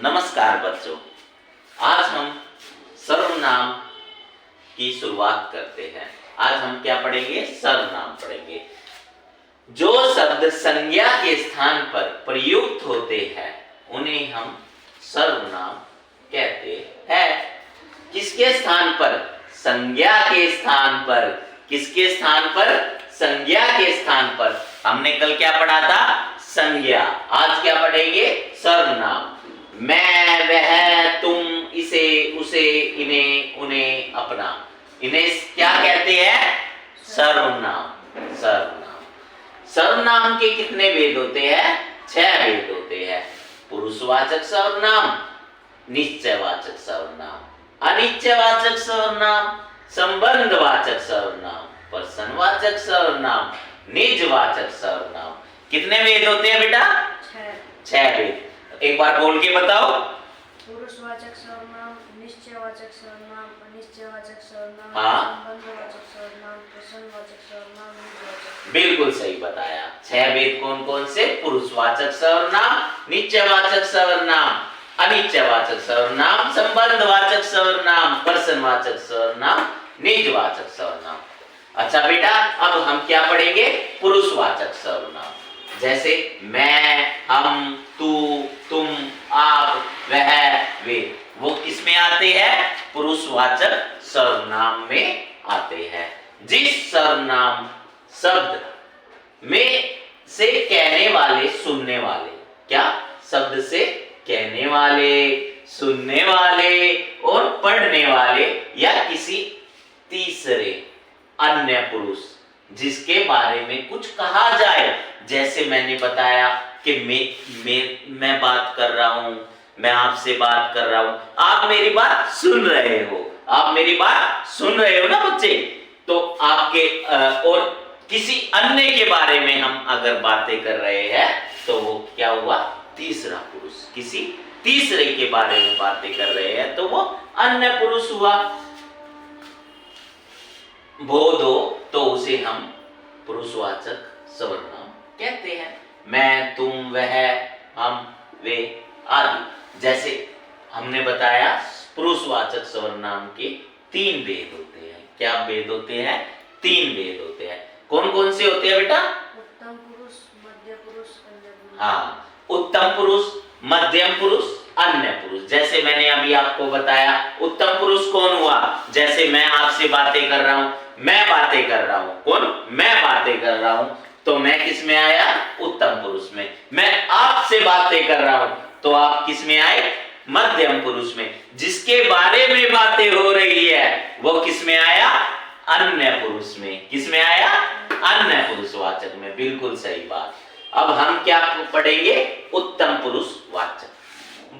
नमस्कार बच्चों, आज हम सर्वनाम की शुरुआत करते हैं। आज हम क्या पढ़ेंगे? सर्वनाम पढ़ेंगे। जो शब्द संज्ञा के स्थान पर प्रयुक्त होते हैं उन्हें हम सर्वनाम कहते हैं। किसके स्थान पर? संज्ञा के स्थान पर। किसके स्थान पर? संज्ञा के स्थान पर। हमने कल क्या पढ़ा था? संज्ञा। आज क्या पढ़ेंगे? सर्वनाम। मैं, वह, तुम, इसे, उसे, इन्हें, उन्हें, अपना, इन्हें क्या कहते हैं? सर्वनाम। सर्वनाम। सर्वनाम के कितने भेद होते हैं? 6 भेद होते हैं। पुरुषवाचक सर्वनाम, निश्चयवाचक सर्वनाम, अनिश्चयवाचक सर्वनाम, संबंधवाचक सर्वनाम, प्रश्नवाचक सर्वनाम, निजवाचक सर्वनाम। कितने भेद होते हैं बेटा? 6 भेद। एक बार बोल के बताओ। पुरुषवाचक सर्वनाम, निश्चयवाचक सर्वनाम, अनिश्चयवाचक सर्वनाम, हाँ, संबंधवाचक सर्वनाम, प्रश्नवाचक सर्वनाम, निजवाचक। बिल्कुल सही बताया। 6 भेद कौन कौन से? पुरुषवाचक सर्वनाम, निश्चयवाचक सर्वनाम, अनिश्चयवाचक सर्वनाम, संबंधवाचक सर्वनाम, प्रश्नवाचक सर्वनाम, निजवाचक सर्वनाम। अच्छा बेटा, अब हम क्या पढ़ेंगे? पुरुषवाचक सर्वनाम। जैसे मैं, हम, तू, तुम, आप, वह, वे, वो किस में आते हैं? पुरुषवाचक सर्वनाम में आते हैं। जिस सर्वनाम शब्द में से कहने वाले, सुनने वाले, क्या? शब्द से कहने वाले, सुनने वाले और पढ़ने वाले या किसी तीसरे अन्य पुरुष जिसके बारे में कुछ कहा जाए। जैसे मैंने बताया कि मैं बात कर रहा हूं, मैं आपसे बात कर रहा हूं, आप मेरी बात सुन रहे हो, आप मेरी बात सुन रहे हो ना बच्चे। तो आपके और किसी अन्य के बारे में हम अगर बातें कर रहे हैं तो वो क्या हुआ? तीसरा पुरुष। किसी तीसरे के बारे में बातें कर रहे हैं तो वो अन्य पुरुष हुआ। बोध हो तो उसे हम पुरुषवाचक सर्वनाम कहते हैं। मैं, तुम, वह, हम, वे आदि। जैसे हमने बताया पुरुषवाचक सर्वनाम के 3 भेद होते हैं। क्या भेद होते हैं? 3 भेद होते हैं। कौन कौन से होते हैं बेटा? उत्तम पुरुष, मध्य पुरुष, अन्य पुरुष। हाँ, उत्तम पुरुष, मध्यम पुरुष, अन्य पुरुष। जैसे मैंने अभी आपको बताया, उत्तम पुरुष कौन हुआ? जैसे मैं आपसे बातें कर रहा हूं, मैं बातें कर रहा हूं। कौन? मैं बातें कर रहा हूं, तो मैं किस में आया? उत्तम पुरुष में। मैं आपसे बातें कर रहा हूं तो आप किस में आए? मध्यम पुरुष में। जिसके बारे में बातें हो रही है वो किस में आया? अन्य पुरुष में। किस में आया? अन्य पुरुषवाचक में। बिल्कुल सही बात। अब हम क्या पढ़ेंगे? उत्तम पुरुषवाचक।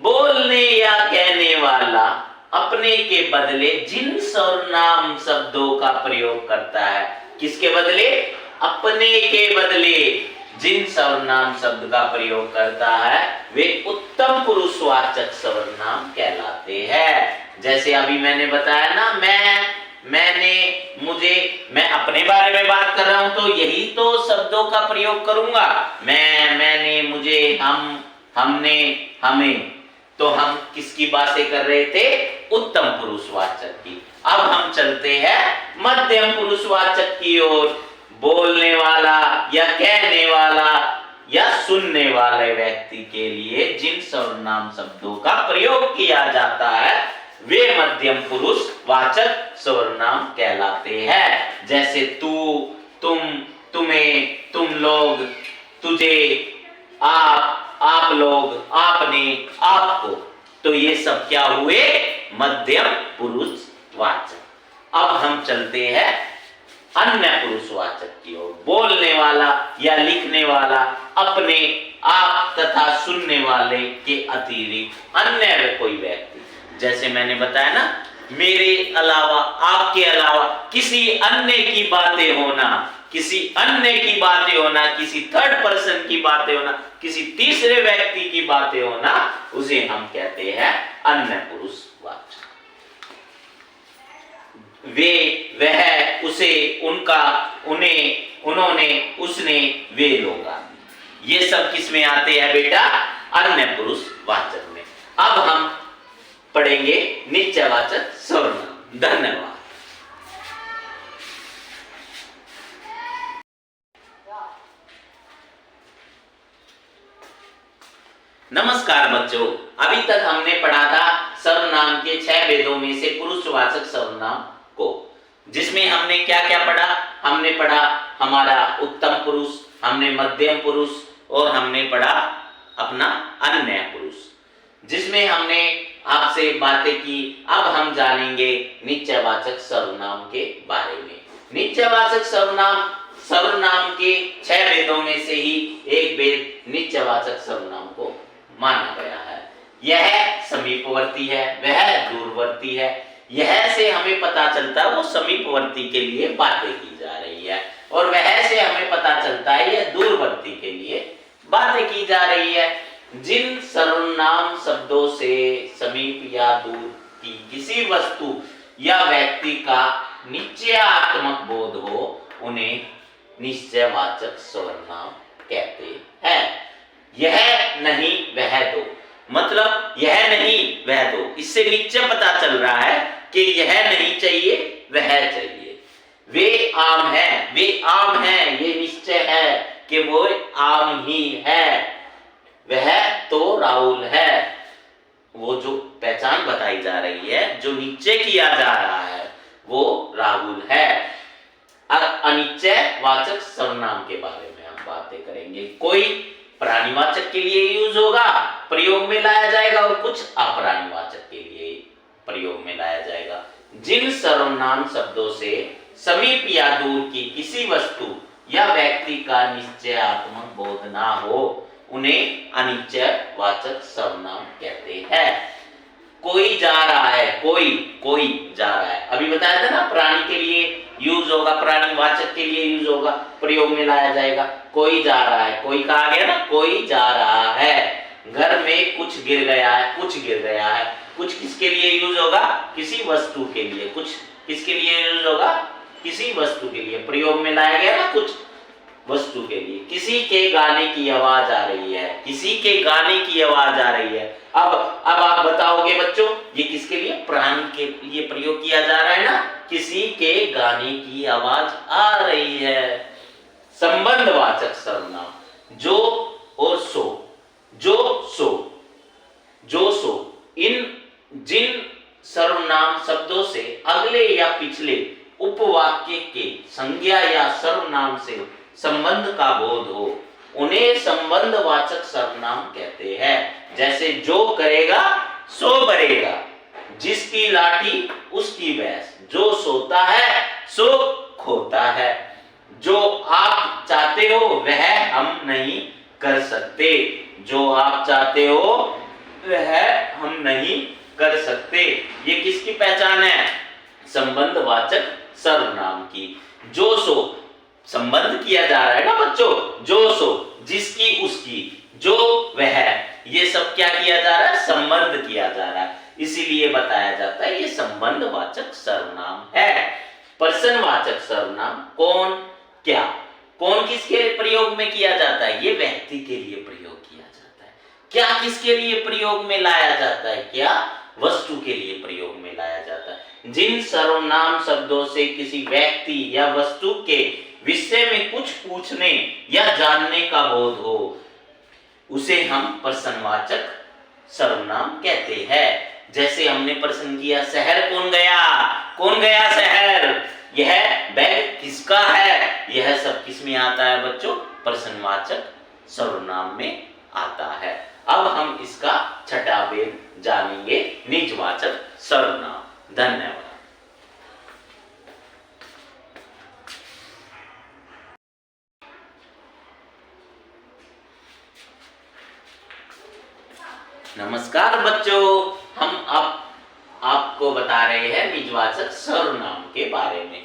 बोलने या कहने वाला अपने के बदले जिन सर्वनाम शब्दों का प्रयोग करता है। किसके बदले? अपने के बदले जिन सर्वनाम शब्द का प्रयोग करता है वे उत्तम पुरुषवाचक सर्वनाम कहलाते हैं। जैसे अभी मैंने बताया ना, मैंने, मुझे, मैं अपने बारे में बात कर रहा हूं तो यही तो शब्दों का प्रयोग करूंगा। मैं, मैंने, मुझे, हम, हमने, हमें। तो हम किसकी बातें कर रहे थे? उत्तम पुरुषवाचक की। अब हम चलते हैं मध्यम पुरुषवाचक की ओर। बोलने वाला या कहने वाला या सुनने वाले व्यक्ति के लिए जिन सर्वनाम शब्दों का प्रयोग किया जाता है वे मध्यम पुरुषवाचक सर्वनाम कहलाते हैं। जैसे तू, तुम, तुम्हें, तुम लोग, तुझे, आप लोग, आपने, आपको। तो ये सब क्या हुए? मध्यम पुरुषवाचक। अब हम चलते हैं अन्य पुरुषवाचक की ओर। बोलने वाला या लिखने वाला अपने, आप तथा सुनने वाले के अतिरिक्त अन्य कोई व्यक्ति। जैसे मैंने बताया ना, मेरे अलावा, आपके अलावा किसी अन्य की बातें होना, किसी अन्य की बातें होना, किसी थर्ड पर्सन की बातें होना, किसी तीसरे व्यक्ति की बातें होना, उसे हम कहते हैं अन्य पुरुषवाचक। वे, वह, उसे, उनका, उन्हें, उन्होंने, उसने, वे लोग आदि। ये सब किस में आते हैं बेटा? अन्य पुरुषवाचक में। अब हम पढ़ेंगे निश्चयवाचक सर्वनाम। धन्यवाद। नमस्कार बच्चों, अभी तक हमने पढ़ा था सर्वनाम के 6 भेदों में से पुरुषवाचक सर्वनाम को, जिसमें हमने क्या क्या पढ़ा। हमने पढ़ा हमारा उत्तम पुरुष, हमने मध्यम पुरुष और हमने पढ़ा अपना अन्य पुरुष, जिसमें हमने आपसे बातें की। अब हम जानेंगे निश्चयवाचक सर्वनाम के बारे में। निश्चयवाचक सर्वनाम के 6 भेदों में से ही एक भेद निश्चयवाचक सर्वनाम को माना गया है। यह समीपवर्ती है, वह दूरवर्ती है। यह से हमें पता चलता है वो समीपवर्ती के लिए बातें की जा रही है, और वह से हमें पता चलता है यह दूरवर्ती के लिए बातें की जा रही है। जिन सर्वनाम शब्दों से समीप या दूर की किसी वस्तु या व्यक्ति का निश्चयात्मक बोध हो, उन्हें निश्चयवाचक सर्वनाम कहते हैं। यह नहीं वह दो, मतलब यह नहीं वह दो, इससे निश्चय पता चल रहा है कि यह नहीं चाहिए वह चाहिए। वे आम है, ये निश्चय है कि वो आम ही है। वह तो राहुल है, वो जो पहचान बताई जा रही है, जो निश्चय किया जा रहा है, वो राहुल है। अनिश्चयवाचक सर्वनाम के बारे में हम बातें करेंगे। कोई प्राणीवाचक के लिए यूज होगा, प्रयोग में लाया जाएगा, और कुछ अप्राणीवाचक के लिए प्रयोग में लाया जाएगा। जिन सर्वनाम शब्दों से समीप या दूर की किसी वस्तु या व्यक्ति का निश्चयात्मक बोध ना हो, उन्हें अनिश्चयवाचक सर्वनाम कहते हैं। कोई जा रहा है, कोई जा रहा है, अभी बताया था ना, प्राणी के लिए यूज होगा, प्राणीवाचक के लिए यूज होगा, प्रयोग में लाया जाएगा। कोई जा रहा है, कोई कहा गया ना, कोई जा रहा है। घर में कुछ गिर गया है, कुछ किसके लिए यूज होगा, किसी वस्तु के लिए। कुछ किसके लिए यूज होगा, किसी वस्तु के लिए, प्रयोग में लाया गया ना, कुछ वस्तु के लिए। किसी के गाने की आवाज आ रही है, किसी के गाने की आवाज आ रही है। अब आप बताओगे बच्चों, ये किसके लिए, प्राणी के लिए प्रयोग किया जा रहा है ना, किसी के गाने की आवाज आ रही है। संबंधवाचक सर्वनाम जो और सो, जो सो, जिन सर्वनाम शब्दों से अगले या पिछले उपवाक्य के संज्ञा या सर्वनाम से संबंध का बोध हो, उन्हें संबंधवाचक सर्वनाम कहते हैं। जैसे जो करेगा सो भरेगा, जिसकी लाठी उसकी भैंस, जो सोता है सो खोता है, जो आप चाहते हो वह हम नहीं कर सकते, जो आप चाहते हो वह हम नहीं कर सकते। ये किसकी पहचान है, संबंधवाचक सर्वनाम की। जो सो, संबंध किया जा रहा है ना बच्चों, जो सो, जिसकी उसकी, जो वह, ये सब क्या किया जा रहा है, संबंध किया जा रहा है, इसीलिए बताया जाता है ये संबंधवाचक सर्वनाम है। प्रश्नवाचक सर्वनाम कौन, क्या, कौन किसके प्रयोग में किया जाता है, ये व्यक्ति के लिए प्रयोग किया जाता है। क्या किसके लिए प्रयोग में लाया जाता है, क्या वस्तु के लिए प्रयोग में लाया जाता है। जिन सर्वनाम शब्दों से किसी व्यक्ति या वस्तु के विषय में कुछ पूछने या जानने का बोध हो, उसे हम प्रश्नवाचक सर्वनाम कहते हैं। जैसे हमने प्रश्न किया, शहर कौन गया शहर, यह बैग किसका है, यह सब किस में आता है बच्चों, प्रश्नवाचक सर्वनाम में आता है। अब हम इसका छठा भेद जानेंगे, निजवाचक सर्वनाम। धन्यवाद। नमस्कार बच्चों, हम अब आपको बता रहे हैं निजवाचक सर्वनाम के बारे में।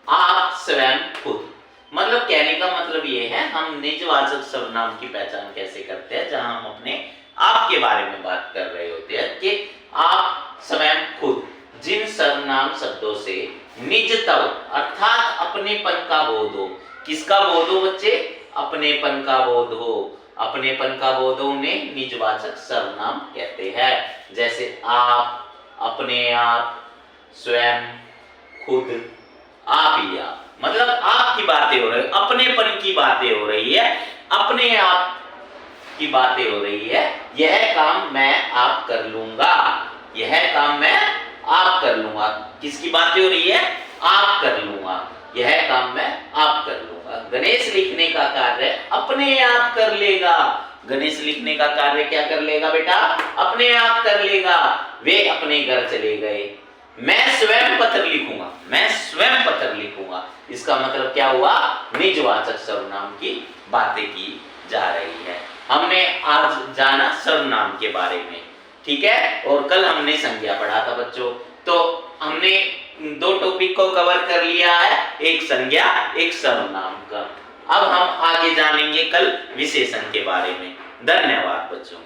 आप स्वयं खुद, मतलब कहने का मतलब ये है, हम निजवाचक सर्वनाम की पहचान कैसे करते हैं, जहां हम अपने आप के बारे में बात कर रहे होते हैं कि आप स्वयं खुद जिन सर्वनाम शब्दों से निजत्व अर्थात अपनेपन का बोध हो, किसका बोध हो बच्चे, अपनेपन का बोध हो, अपनेपन का बोध हो, उन्हें निजवाचक सर्वनाम कहते हैं। जैसे आप, अपने आप, स्वयं, खुद, आप ही आप, मतलब आपकी बातें हो रही, अपनेपन की बातें हो रही है, अपने आप की बातें हो रही है। यह काम मैं आप कर लूंगा, यह काम मैं आप कर लूंगा। किसकी बातें हो रही है? आप कर लूंगा, यह काम मैं आप कर लूंगा। गणेश लिखने का कार्य अपने आप कर लेगा। गणेश लिखने का कार्य क्या कर लेगा बेटा? अपने आप कर लेगा। वे अपने घर चले गए। मैं स्वयं पत्र लिखूंगा, मैं स्वयं पत्र लिखूंगा। इसका मतलब क्या हुआ? निजवाचक सर्वनाम की बातें की जा रही है। हमने आज जाना सर्वनाम के बारे में, ठीक है। और कल हमने संज्ञा पढ़ा था बच्चों। तो हमने 2 टॉपिक को कवर कर लिया है, एक संज्ञा, एक सर्वनाम का। अब हम आगे जानेंगे कल विशेषण के बारे में। धन्यवाद बच्चों।